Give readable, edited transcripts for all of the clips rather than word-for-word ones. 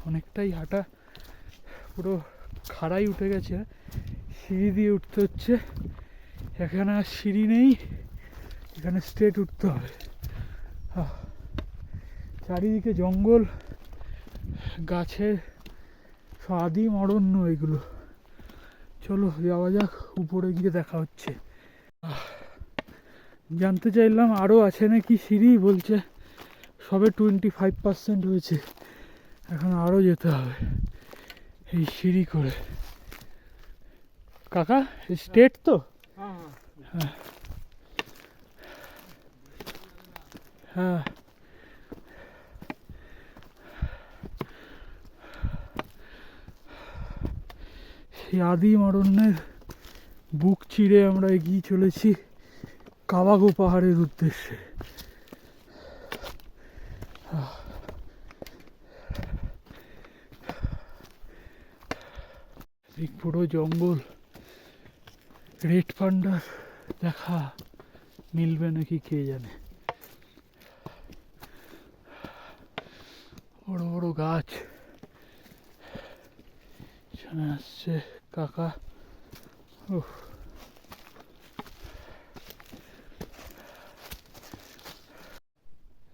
অনেকটাই হাঁটা, পুরো খাড়াই উঠে গেছে, সিঁড়ি দিয়ে উঠতে হচ্ছে। এখানে আর সিঁড়ি নেই, এখানে স্ট্রেট উঠতে হবে। চারিদিকে জঙ্গল, গাছের আদিম অরণ্য এগুলো। চলো যাওয়া যাক, উপরে গিয়ে দেখা হচ্ছে। জানতে চাইলাম আরও আছে নাকি সিঁড়ি, বলছে সবে 25% হয়েছে, এখন আরও যেতে হবে এই সিঁড়ি করে। কাকা স্টেট তো? হ্যাঁ হ্যাঁ। সেই আদিম অরণ্যের বুক চিরে আমরা এগিয়ে চলেছি কাবাগো পাহাড়ের উদ্দেশ্যে। এই পুরো জঙ্গল, রেড পান্ডার দেখা মিলবে নাকি কে জানে। বড় বড় গাছ, এখানে আসছে কাকা।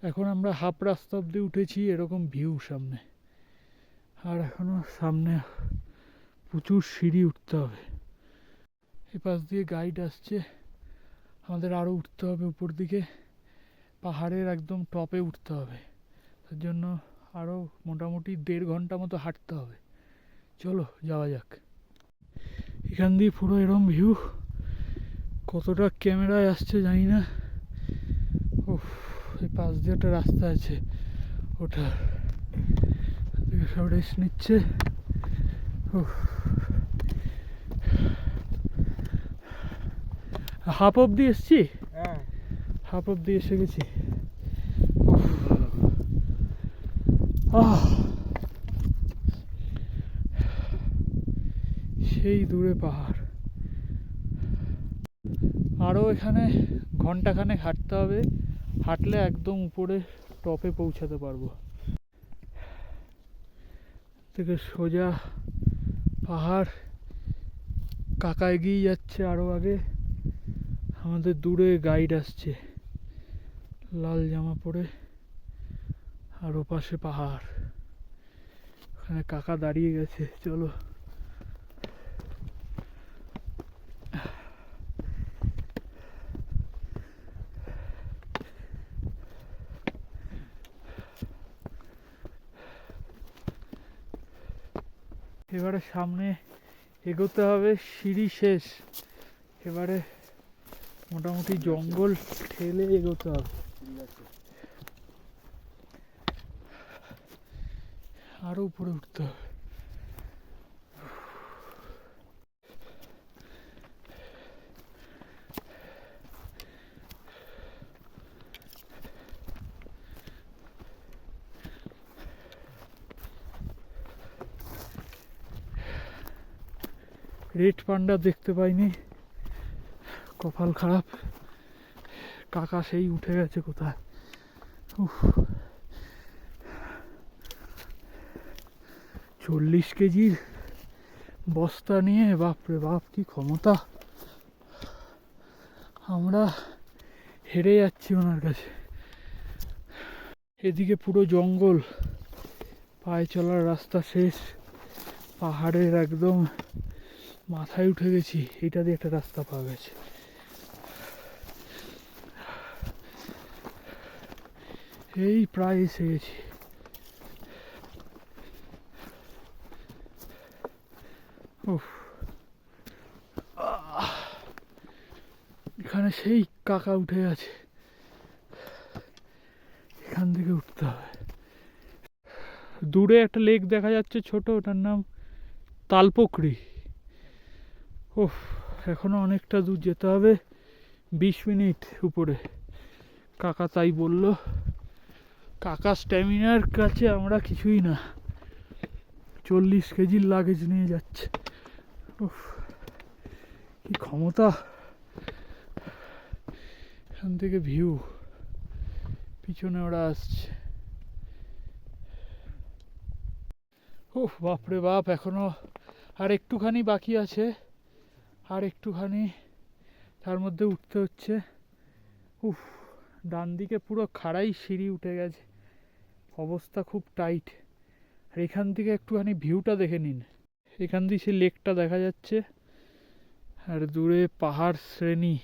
এখন আমরা হাফ রাস্তা অব্দি উঠেছি, এরকম ভিউ সামনে, আর এখনো সামনে প্রচুর সিঁড়ি উঠতে হবে। এপাশ দিয়ে গাইড আসছে, আমাদের আরও উঠতে হবে উপর দিকে, পাহাড়ের একদম টপে উঠতে হবে। তার জন্য আরও মোটামুটি 1.5 ঘন্টা মতো হাঁটতে হবে। চলো যাওয়া যাক। এখান দিয়ে পুরো এরম ভিউ, কতটা ক্যামেরায় আসছে জানি না। এই পাশ দিয়ে একটা রাস্তা আছে, ওটা সব রেস্ট নিচ্ছে। হাফ অব্দি এসছি, হাফ অব্দি এসে গেছি। সেই দূরে পাহাড়, আরও এখানে ঘন্টাখানেক হাঁটতে হবে, হাঁটলে একদম উপরে টপে পৌঁছাতে পারবো। থেকে সোজা পাহাড়, কাকা এগিয়ে যাচ্ছে আরও আগে, আমাদের দূরে গাইড আসছে লাল জামা পরে, আর ওপাশে পাহাড়, ওখানে কাকা দাঁড়িয়ে গেছে। চলো এবারে সামনে এগোতে হবে, সিঁড়ি শেষ, এবারে মোটামুটি জঙ্গল ঠেলে এগোতে হবে, আরো উপরে উঠতে হবে। রেড পান্ডা দেখতে পাইনি, কপাল খারাপ, কাকা সেই উঠে গেছে কোথায়। 40 কেজির বস্তা নিয়ে, বাপরে বাপ কি ক্ষমতা, আমরা হেরে যাচ্ছি ওনার কাছে। এদিকে পুরো জঙ্গল, পায়ে চলার রাস্তা শেষ, পাহাড়ের একদম মাথায় উঠে গেছি, এটা দিয়ে একটা রাস্তা পাওয়া গেছে। এই প্রায় এসে গেছি। এখানে সেই কাকা উঠে আছে, এখান থেকে উঠতে হবে। দূরে একটা লেক দেখা যাচ্ছে ছোট, ওটার নাম তালপোকড়ি। এখনো অনেকটা দূর যেতে হবে, 20 মিনিট উপরে, কাকা তাই বলল। কাকা স্ট্যামিনার কাছে আমরা কিছুই না, 40 কেজির লাগেজ নিয়ে যাচ্ছে, কি ক্ষমতা। এখান থেকে ভিউ, পিছনে ওরা আসছে। উফ, বাপরে বাপ, এখনো আর একটুখানি বাকি আছে, আর একটুখানি, তার মধ্যে উঠতে হচ্ছে। উফ, ডান দিকে পুরো খাড়াই সিঁড়ি উঠে গেছে, অবস্থা খুব টাইট। আর এখান থেকে একটুখানি ভিউটা দেখে নিন, এখান দিয়ে সে লেকটা দেখা যাচ্ছে, আর দূরে পাহাড় শ্রেণী,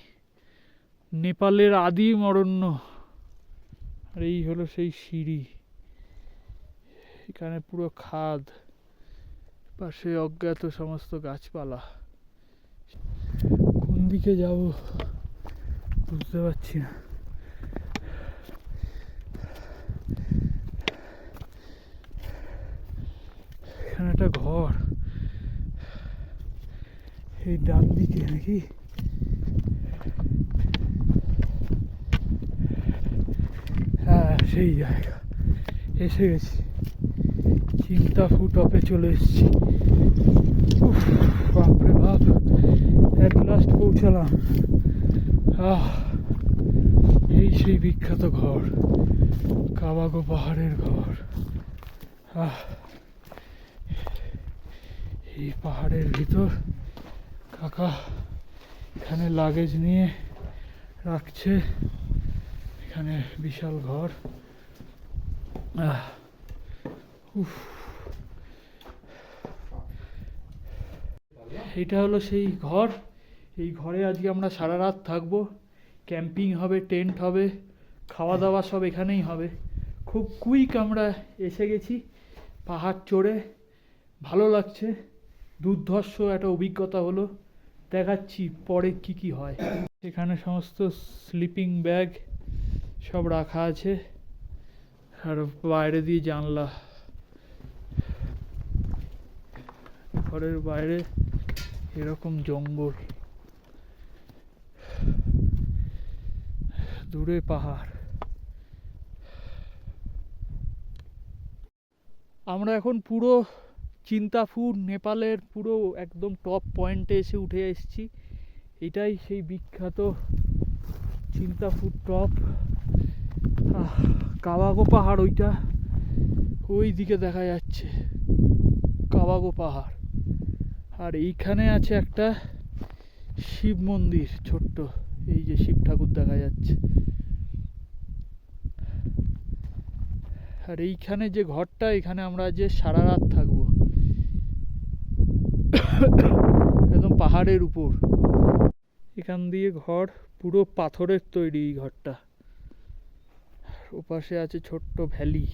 নেপালের আদিম অরণ্য। আর এই হলো সেই সিঁড়ি, এখানে পুরো খাদ, পাশে অজ্ঞাত সমস্ত গাছপালা। কোন দিকে যাব বুঝতে পারছি না। এখানে একটা ঘর, এই ডান দিকে নাকি? হ্যাঁ, সেই জায়গা, এসে গেছি, চিন্তাফু টপে চলে এসেছি। উফ, বাপরে বাপ, এট লাস্ট পৌঁছালাম। এই সেই বিখ্যাত ঘর, কাবাগো পাহাড়ের ঘর। এই পাহাড়ের ভিতর কাকা এখানে লাগেজ নিয়ে রাখছে, এখানে বিশাল ঘর। উফ, এটা হলো সেই ঘর। এই ঘরে আজকে আমরা সারা রাত থাকবো, ক্যাম্পিং হবে, টেন্ট হবে, খাওয়া দাওয়া সব এখানেই হবে। খুব কুইক আমরা এসে গেছি পাহাড় চড়ে, ভালো লাগছে, দুর্ধর্ষ একটা অভিজ্ঞতা হলো। দেখাচ্ছি পরে কি কি হয়। এখানে সমস্ত স্লিপিং ব্যাগ সব রাখা আছে, আর বাইরে দিয়ে জানলা, ঘরের বাইরে এরকম জঙ্গল, দূরে পাহাড়। আমরা এখন পুরো চিন্তাফু, নেপালের পুরো একদম টপ পয়েন্টে এসে উঠে এসেছি। এটাই সেই বিখ্যাত চিন্তাফু টপ। কাবাগো পাহাড় ওইটা, ওই দিকে দেখা যাচ্ছে কাবাগো পাহাড়। আর এইখানে আছে একটা শিব মন্দির ছোট্ট, এই যে শিব ঠাকুর দেখা যাচ্ছে। আর এইখানে যে ঘরটা, এখানে আমরা যে সারা রাত থাকবো, একদম পাহাড়ের উপর। এখান দিয়ে ঘর, পুরো পাথরের তৈরি এই ঘরটা। ওপাশে আছে ছোট্ট ভ্যালি,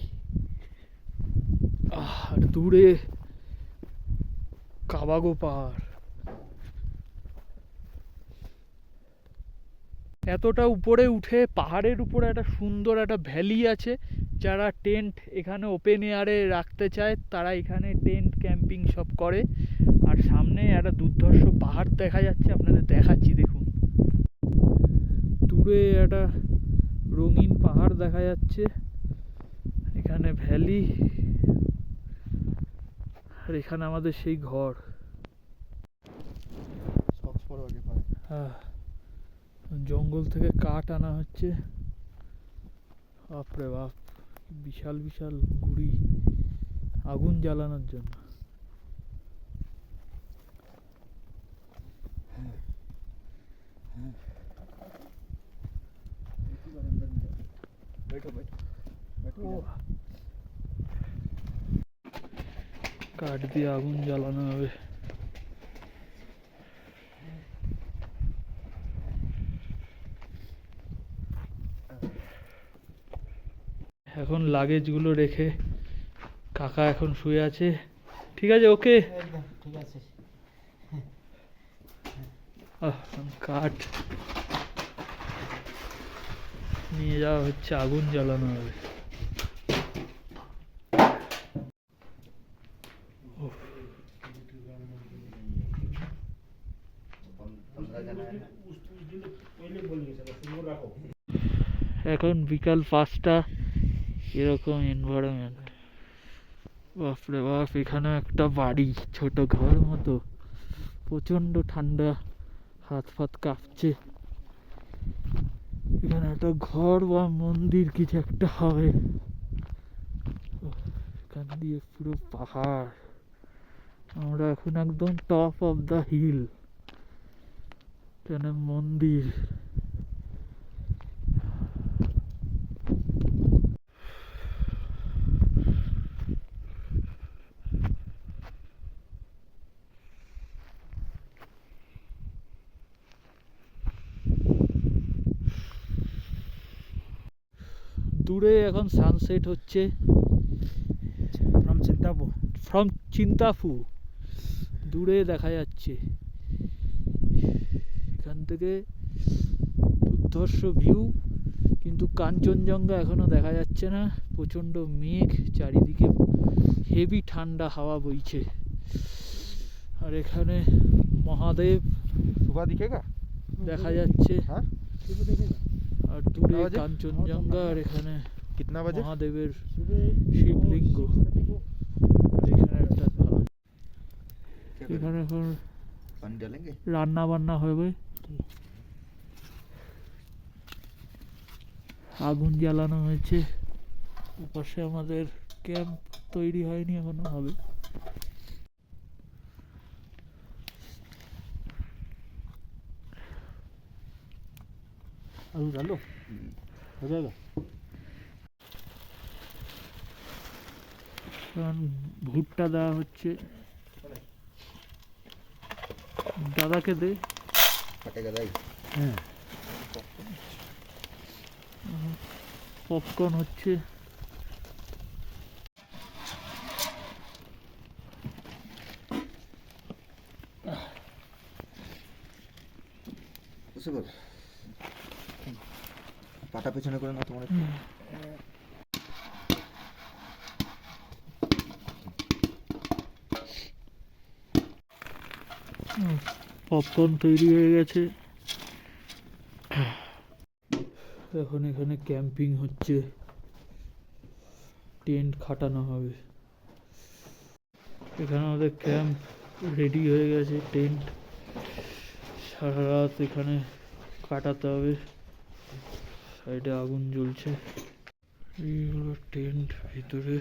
আর দূরে কাবাগো পাহাড়। এতটা উপরে উঠে পাহাড়ের উপরে একটা সুন্দর একটা ভ্যালি আছে। যারা টেন্ট এখানে ওপেন এয়ারে রাখতে চায় তারা এখানে টেন্ট ক্যাম্পিং সব করে। আর সামনে একটা দুর্ধর্ষ পাহাড় দেখা যাচ্ছে, আপনাদের দেখাচ্ছি দেখুন। দূরে একটা রঙিন পাহাড় দেখা যাচ্ছে, এখানে ভ্যালি, আর এখানে আমাদের সেই ঘর। হ্যাঁ, জঙ্গল থেকে কাঠ আনা হচ্ছে, বাপরে বাপ, বিশাল বিশাল গুড়ি, আগুন জ্বালানোর জন্য। কাঠ দিয়ে আগুন জ্বালানো হবে। এখন লাগেজগুলো রেখে কাকা এখন শুয়ে আছে। ঠিক আছে, ওকে, ঠিক আছে। কাঠ নিয়ে যাওয়া হচ্ছে, আগুন জ্বালানো হবে। এখন বিকাল 5টা, এরকম এনভায়রনমেন্ট, বাপরে বাপ। এখানে একটা বাড়ি, ছোট ঘর মতো, প্রচন্ড ঠান্ডা, হাত ফাত কাঁপছে। এখানে একটা ঘর বা মন্দির কিছু একটা হবে। এখান দিয়ে পুরো পাহাড়। আমরা এখন একদম টপ অফ দ্য হিল, এখানে মন্দির। দূরে এখন সানসেট হচ্ছে ফ্রম চিন্তাফু, দূরে দেখা যাচ্ছে। এখান থেকে দুর্ধর্ষ ভিউ, কিন্তু কাঞ্চনজঙ্ঘা এখনো দেখা যাচ্ছে না, প্রচন্ড মেঘ চারিদিকে, হেভি ঠান্ডা হাওয়া বইছে। আর এখানে মহাদেব দেখা যাচ্ছে, আর দূরে কাঞ্চনজঙ্ঘা, আর এখানে মহাদেবের শিবলিঙ্গ। এখানে একটা এখানে এখন রান্না বান্না হবে, আগুন জ্বালানো হয়েছে। ওপাশে আমাদের ক্যাম্প তৈরি হয়নি, এখনো হবে। আলু ডালো हो जाएगा। ভুট্টা দেওয়া হচ্ছে, দাদাকে দে। হ্যাঁ, পপকর্ন হচ্ছে। পাটা পেছনে করে না তোমার, পপকর্ন তৈরি হয়ে গেছে। এখন এখানে ক্যাম্পিং হচ্ছে, টেন্ট খাটানো হবে। এখানে আমাদের ক্যাম্প রেডি হয়ে গেছে, টেন্ট সারা রাত এখানে কাটাতে হবে। সাইডে আগুন জ্বলছে, এইগুলো টেন্ট ভিতরে।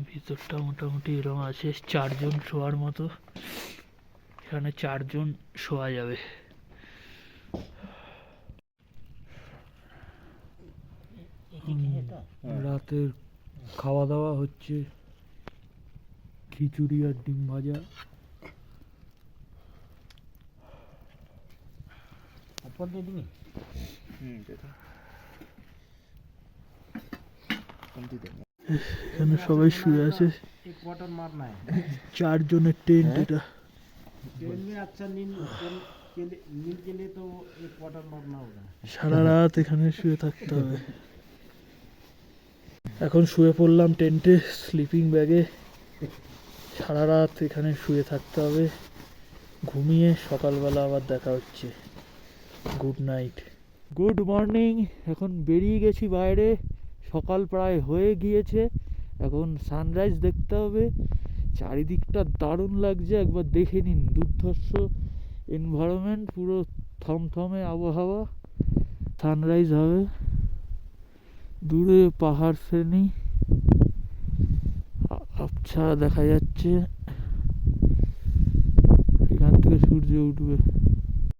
ভিতরটা মোটামুটি এরকম আছে, 4 জন শোয়ার মতো। এখানে 4 জন শোয়া যাবে। রাতের খাওয়া দাওয়া হচ্ছে, খিচুড়ি আর ডিম ভাজা। এখানে সবাই শুয়ে আছে, 4 জনের টেন্ট এটা। সারা রাত এখানে শুয়ে থাকতে হবে। এখন শুয়ে পড়লাম টেন্টে, স্লিপিং ব্যাগে। সারা রাত এখানে শুয়ে থাকতে হবে, ঘুমিয়ে সকালবেলা আবার দেখা হচ্ছে। Good night, good morning. এখন বেরিয়ে গেছি বাইরে, সকাল প্রায় হয়ে গিয়েছে। এখন সানরাইজ দেখতে হবে। চারিদিকটা দারুণ লাগছে, একবার দেখে নিন। দুর্ধর্ষ এনভায়রনমেন্ট, পুরো থমথমে আবহাওয়া। সানরাইজ হবে, দূরে পাহাড় শ্রেণী, আবছা দেখা যাচ্ছে। এখান থেকে সূর্য উঠবে।